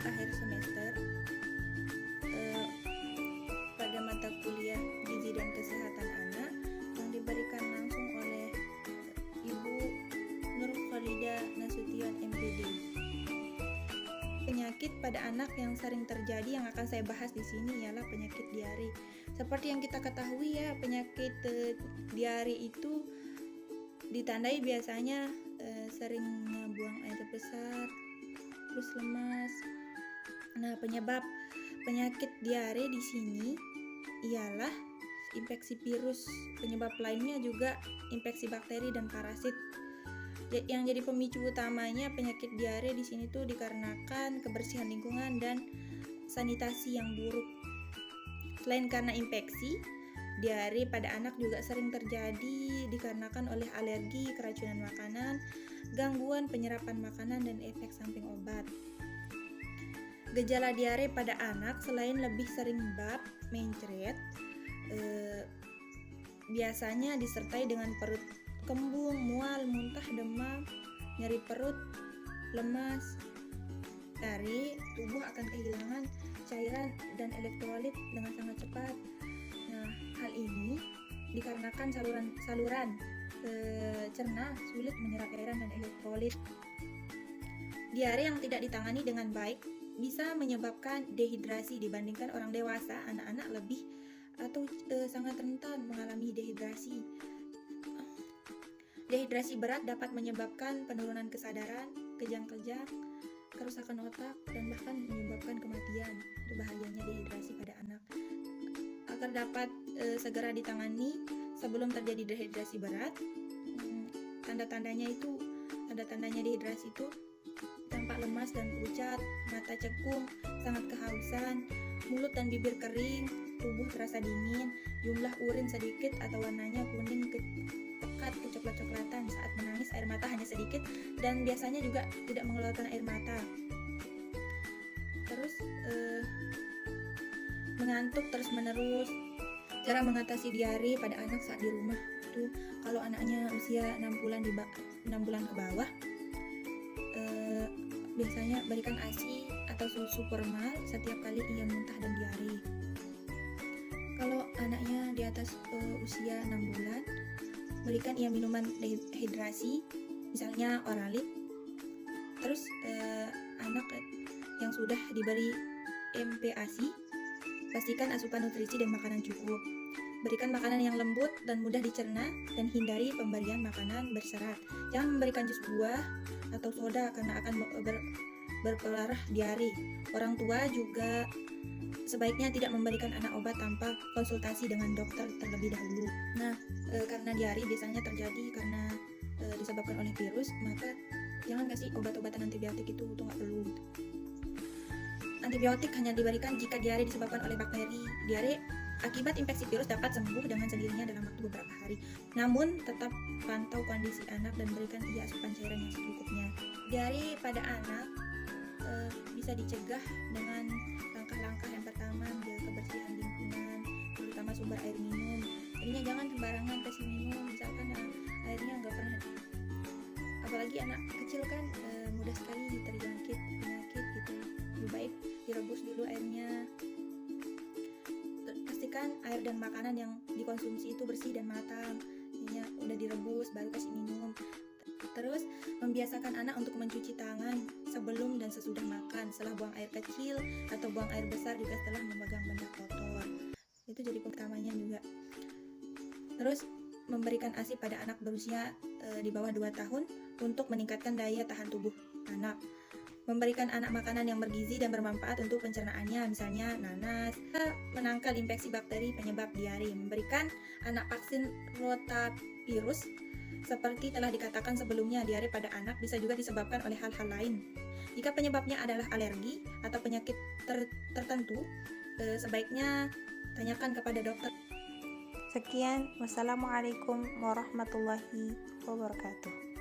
akhir semester pada mata kuliah Gizi dan Kesehatan Anak yang diberikan langsung oleh Ibu Nur Khalida Nasution MPD. Penyakit pada anak yang sering terjadi yang akan saya bahas di sini ialah penyakit diare. Seperti yang kita ketahui ya, penyakit diare itu ditandai biasanya sering buang air besar, terus lemas. Nah, penyebab penyakit diare di sini ialah infeksi virus. Penyebab lainnya juga infeksi bakteri dan parasit. Yang jadi pemicu utamanya penyakit diare di sini tuh dikarenakan kebersihan lingkungan dan sanitasi yang buruk. Selain karena infeksi, diare pada anak juga sering terjadi dikarenakan oleh alergi, keracunan makanan, gangguan penyerapan makanan, dan efek samping obat. Gejala diare pada anak selain lebih sering bab, mencret, biasanya disertai dengan perut kembung, mual, muntah, demam, nyeri perut, lemas. Diare, tubuh akan kehilangan cairan dan elektrolit dengan sangat cepat. Nah, hal ini dikarenakan saluran cerna sulit menyerap cairan dan elektrolit. Diare yang tidak ditangani dengan baik bisa menyebabkan dehidrasi dibandingkan orang dewasa. Anak-anak lebih atau sangat rentan mengalami dehidrasi. Dehidrasi berat dapat menyebabkan penurunan kesadaran, kejang-kejang, kerusakan otak, dan bahkan menyebabkan kematian. Itu bahayanya dehidrasi pada anak. Agar dapat segera ditangani sebelum terjadi dehidrasi berat, tanda-tandanya dehidrasi itu tampak lemas dan pucat, mata cekung, sangat kehausan, mulut dan bibir kering, tubuh terasa dingin, jumlah urin sedikit atau warnanya kuning pekat kecoklat-coklatan. Saat menangis air mata hanya sedikit dan biasanya juga tidak mengeluarkan air mata. Terus mengantuk terus-menerus. Cara mengatasi diare pada anak saat di rumah itu, kalau anaknya usia 6 bulan ke bawah, biasanya berikan ASI atau susu formal setiap kali ia muntah dan diare. Kalau anaknya di atas usia 6 bulan, berikan ia minuman dehidrasi, misalnya Oralip. Terus anak yang sudah diberi MPASI, pastikan asupan nutrisi dan makanan cukup. Berikan makanan yang lembut dan mudah dicerna dan hindari pemberian makanan berserat. Jangan memberikan jus buah atau soda karena akan berpengaruh diare. Orang tua juga sebaiknya tidak memberikan anak obat tanpa konsultasi dengan dokter terlebih dahulu. Nah, karena diare biasanya terjadi karena disebabkan oleh virus, maka jangan kasih obat-obatan antibiotik, itu nggak perlu. Antibiotik hanya diberikan jika diare disebabkan oleh bakteri. Diare akibat infeksi virus dapat sembuh dengan sendirinya dalam waktu beberapa hari. Namun, tetap pantau kondisi anak dan berikan ia asupan cairan yang secukupnya. Diare pada anak bisa dicegah dengan langkah-langkah. Yang pertama, menjaga kebersihan lingkungan, terutama sumber air minum. Jadinya jangan sembarangan kasih minum, misalkan airnya nggak pernah. Apalagi anak kecil kan mudah sekali terjangkit penyakit gitu. Lebih baik direbus dulu airnya. Pastikan air dan makanan yang dikonsumsi itu bersih dan matang. Ini udah direbus baru kasih minum. Terus membiasakan anak untuk mencuci tangan sebelum dan sesudah makan, setelah buang air kecil atau buang air besar, juga setelah memegang benda kotor. Itu jadi pertamanya juga. Terus memberikan ASI pada anak berusia di bawah 2 tahun untuk meningkatkan daya tahan tubuh anak. Memberikan anak makanan yang bergizi dan bermanfaat untuk pencernaannya, misalnya nanas. Menangkal infeksi bakteri penyebab diare. Memberikan anak vaksin rotavirus. Seperti telah dikatakan sebelumnya, diare pada anak bisa juga disebabkan oleh hal-hal lain. Jika penyebabnya adalah alergi atau penyakit tertentu, sebaiknya tanyakan kepada dokter. Sekian, wassalamualaikum warahmatullahi wabarakatuh.